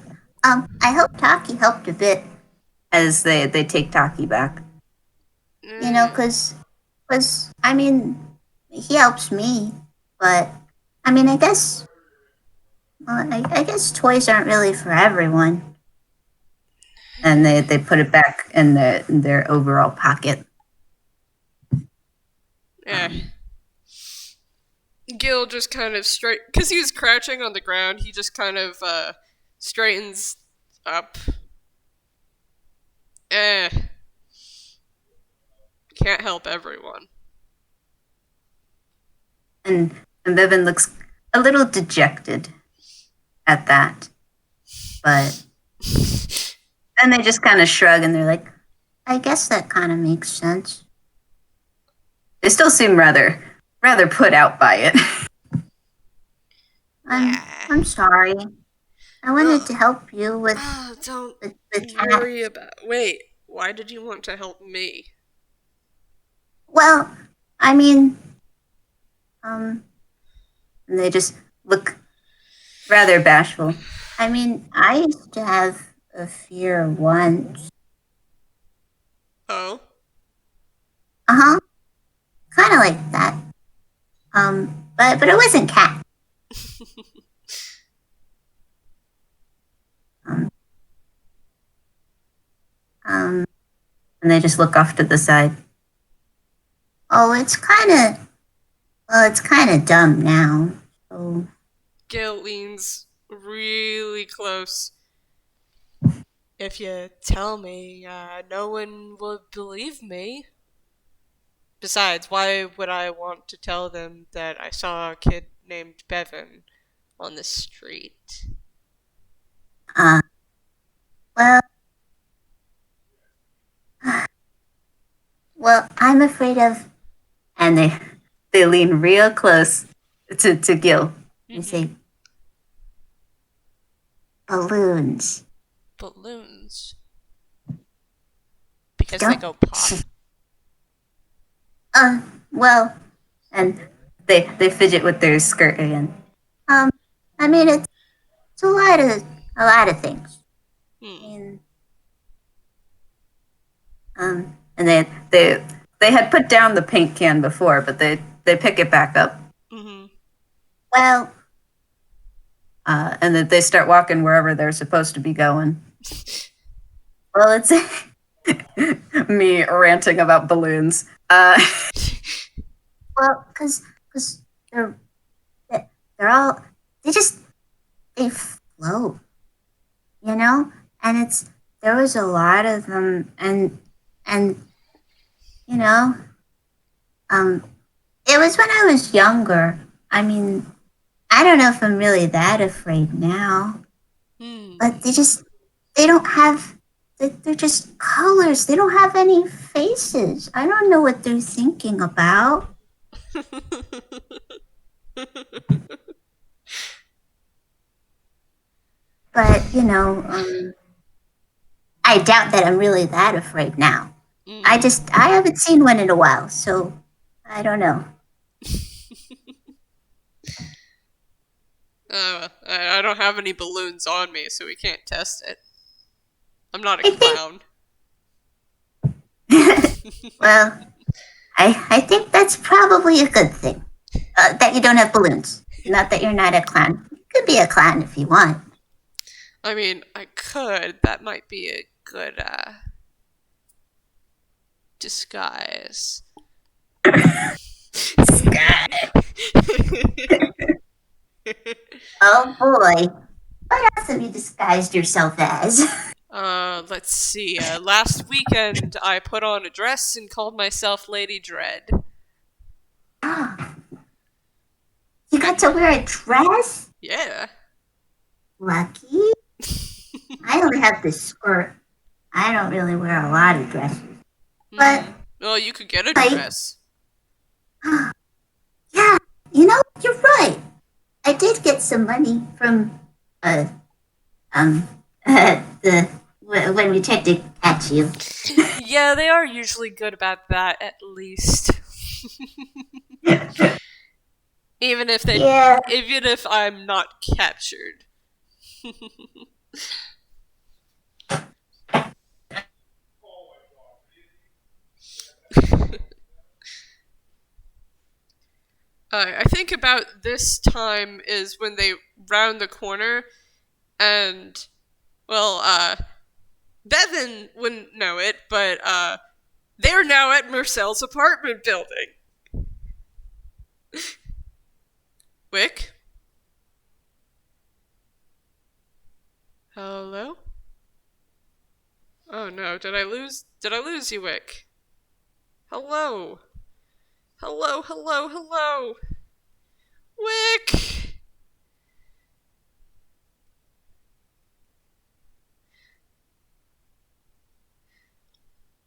I hope Taki helped a bit as they take Taki back. You know, Mm, cause I mean, he helps me, but I mean, I guess toys aren't really for everyone. And they put it back in their overall pocket. yeah. Um, Gil just kind of straight because he was crouching on the ground. He just kind of straightens up. Eh, can't help everyone. and and Bevin looks a little dejected at that, but then they just kind of shrug and they're like, I guess that kind of makes sense. They still seem rather put out by it. Yeah. I'm sorry. I wanted Ugh. to help you with Oh, don't the cat. worry about. Wait, why did you want to help me? Well, I mean, um, and they just look rather bashful. I mean, I used to have a fear once. Oh, Uh huh. Kind of like that. But it wasn't cat. Um, um, and they just look off to the side. Oh, it's kind of dumb now. So Gil leans really close. If you tell me, no one will believe me. Besides, why would I want to tell them that I saw a kid named Bevin on the street? uh, well, well, I'm afraid of. And they lean real close to Gil. They Mm-hmm. say, balloons. Balloons. Because they Don't. go pop. Uh, well, and they fidget with their skirt again. Um, I mean, it's a lot of things. I Hmm. mean, and they had put down the paint can before, but they pick it back up. Mm-hmm. Well, and then they start walking wherever they're supposed to be going. Well, it's me ranting about balloons. Well, because they're they're all they just they float, you know, and it's there was a lot of them, and you know, um, it was when I was younger. I mean, I don't know if I'm really that afraid now, but Hmm. they don't have they're just colors. They don't have any faces. I don't know what they're thinking about. But I doubt that I'm really that afraid now. Hmm. I haven't seen one in a while, so I don't know. I don't have any balloons on me, so we can't test it. I'm not a I think clown. well, I think that's probably a good thing. That you don't have balloons. Not that you're not a clown. You could be a clown if you want. I mean, I could. That might be a good disguise. Sky. Oh boy. What else have you disguised yourself as? Let's see. Last weekend, I put on a dress and called myself Lady Dread. You got to wear a dress? Yeah. Lucky. I only have this skirt. I don't really wear a lot of dresses. But Well, you could get a I, dress. yeah, you're right. I did get some money from uh um the when we tried to catch you. Yeah, they are usually good about that, at least. Yeah. Even if I'm not captured. I think about this time is when they round the corner, and well, Bevin wouldn't know it, but they're now at Marcel's apartment building. Wick, hello? Oh no, did I lose? Did I lose you, Wick? Hello, hello, hello, hello, Wick,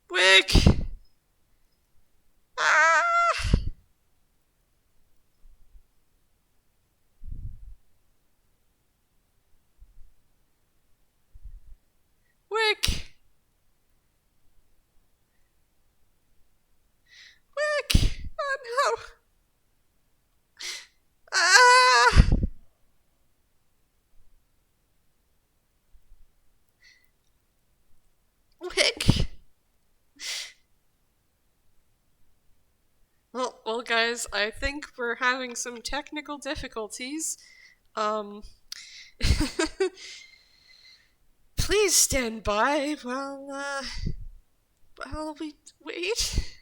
Wick. Ah, Wick, Wick. Oh no. Ah, Wick. Well, guys, I think we're having some technical difficulties. Um, please stand by while we wait.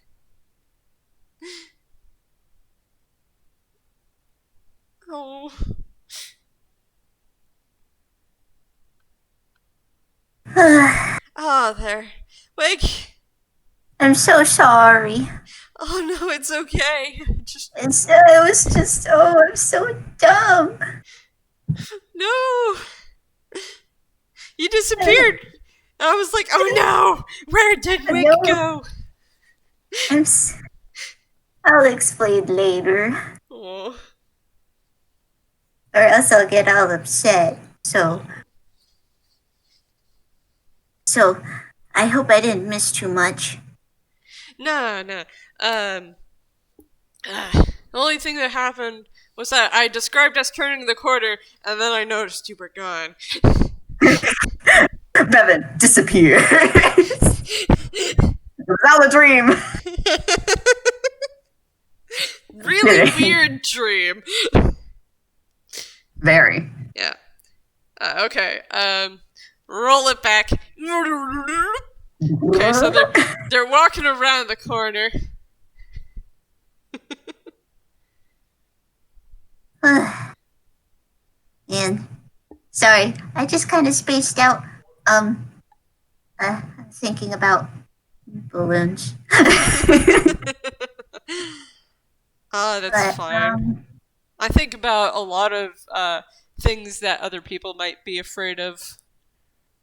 Oh, there. Wake. I'm so sorry. Oh no, it's okay. Just It was just, I'm so dumb. no. You disappeared. I was like, oh no, where did Wick No, go? I'm. I'll explain later, Oh. or else I'll get all upset. So I hope I didn't miss too much. No, no. Um, the only thing that happened was that I described us turning the corner, and then I noticed you were gone. Bevin disappears. It was all a dream. Really weird dream. Very. Yeah. Okay. Roll it back. Okay, so they're walking around the corner. And sorry, I just kind of spaced out. I'm thinking about balloons. That's But fine. I think about a lot of things that other people might be afraid of.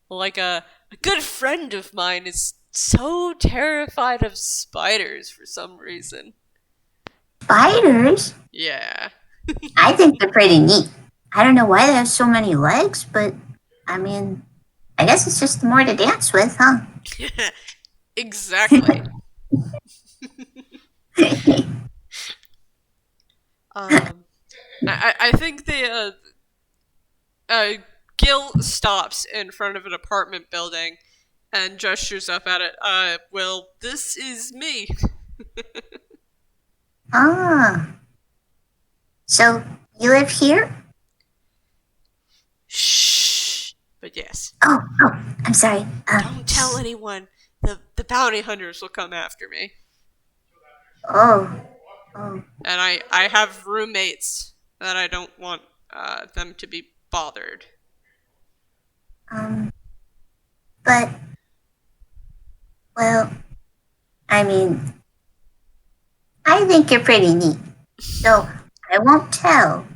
Like a good friend of mine is so terrified of spiders for some reason. spiders, Yeah. I think they're pretty neat. I don't know why they have so many legs, but I mean, I guess it's just more to dance with, huh? Exactly. Um, I think Gil stops in front of an apartment building and gestures up at it. Well, this is me. Ah, so you live here? Shh. But yes, I'm sorry. don't tell anyone. The bounty hunters will come after me. Oh, oh, And I have roommates that I don't want them to be bothered. um, but well, I mean, I think you're pretty neat. So I won't tell,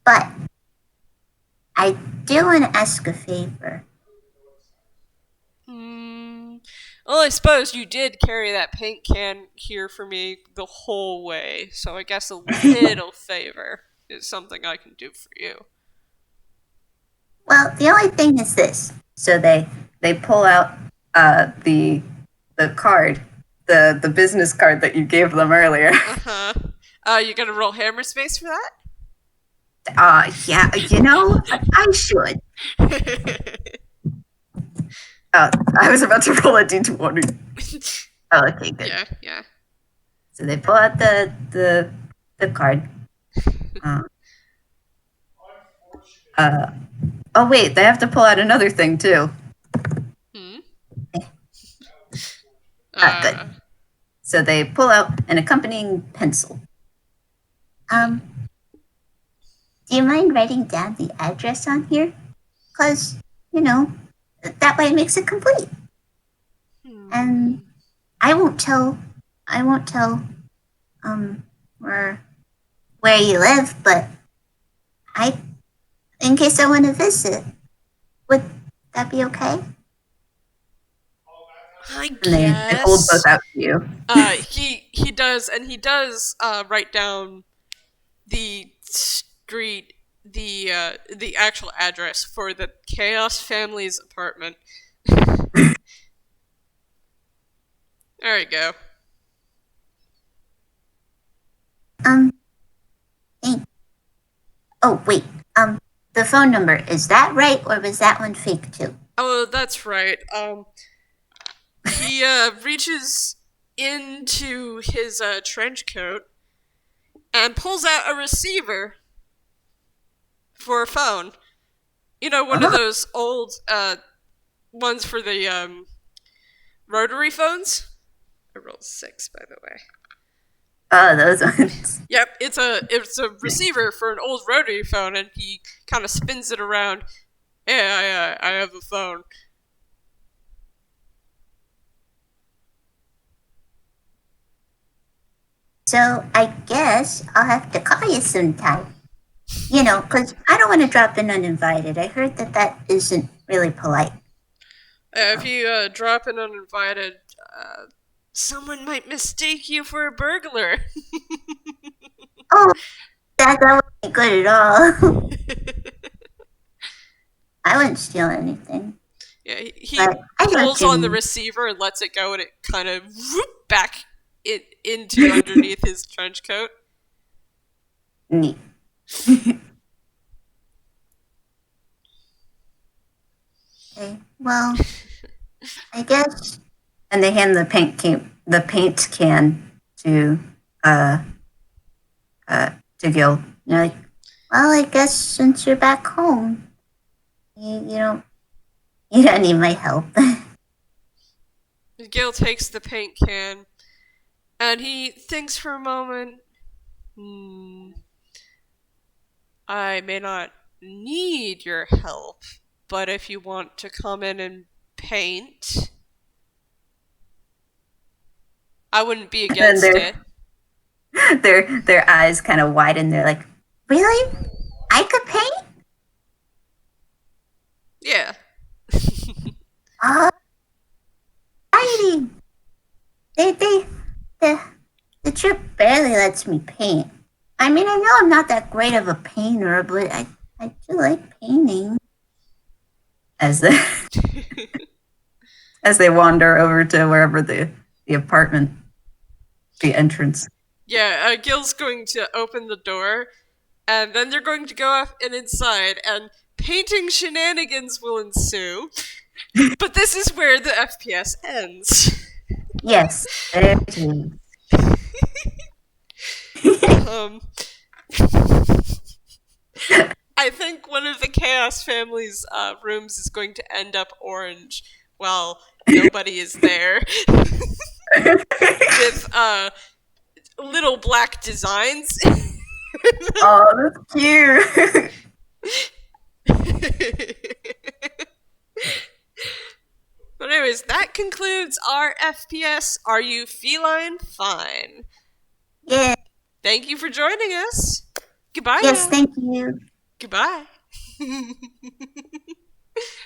but I do want to ask a favor. Hmm. Well, I suppose you did carry that paint can here for me the whole way, so I guess a little favor is something I can do for you. Well, the only thing is this. So they pull out the card, the business card that you gave them earlier. Uh-huh. You gonna roll hammer space for that? Yeah, I should. I was about to roll a d20. Oh, okay, good. Yeah, yeah. So they pull out the card. Uh, oh wait, they have to pull out another thing too. Hmm? Good. So they pull out an accompanying pencil. Um, do you mind writing down the address on here? Because, that way it makes it complete. And I won't tell where you live, but in case I want to visit, would that be okay? I And they hold both guess. out to you. He does, and he does write down the street, the actual address for the Chaos family's apartment. There you go. Hey. Oh wait. The phone number, is that right, or was that one fake too? Oh, that's right. He reaches into his trench coat and pulls out a receiver for a phone. You know, one of those old ones for the rotary phones. I rolled 6, by the way. Oh, those ones. Yep, it's a receiver for an old rotary phone, and he kind of spins it around. Yeah, I have a phone. So I guess I'll have to call you sometime. Because I don't want to drop in uninvited. I heard that isn't really polite. If you drop in uninvited, someone might mistake you for a burglar. Oh, that wasn't good at all. I wouldn't steal anything. Yeah, he But pulls on the receiver and lets it go, and it kind of back into underneath his trench coat. Neat. Okay, well, I guess. And they hand the paint can to Gil. You're like, well, I guess since you're back home, you don't need my help. Gil takes the paint can, and he thinks for a moment. I may not need your help, but if you want to come in and paint, I wouldn't be against it. Their eyes kind of widen. They're like, really? I could paint? Yeah. Exciting. The trip barely lets me paint. I mean, I know I'm not that great of a painter, but I do like painting. As they wander over to wherever the apartment, the entrance. Yeah, Gil's going to open the door, and then they're going to go up and inside, and painting shenanigans will ensue. But this is where the FPS ends. Yes, there it is. I think one of the Chaos family's rooms is going to end up orange while nobody is there. With little black designs. Oh, that's cute. But anyways, that concludes our FPS. Are you feline? Fine. Yeah. Thank you for joining us. Goodbye. Yes, now. thank you. Goodbye.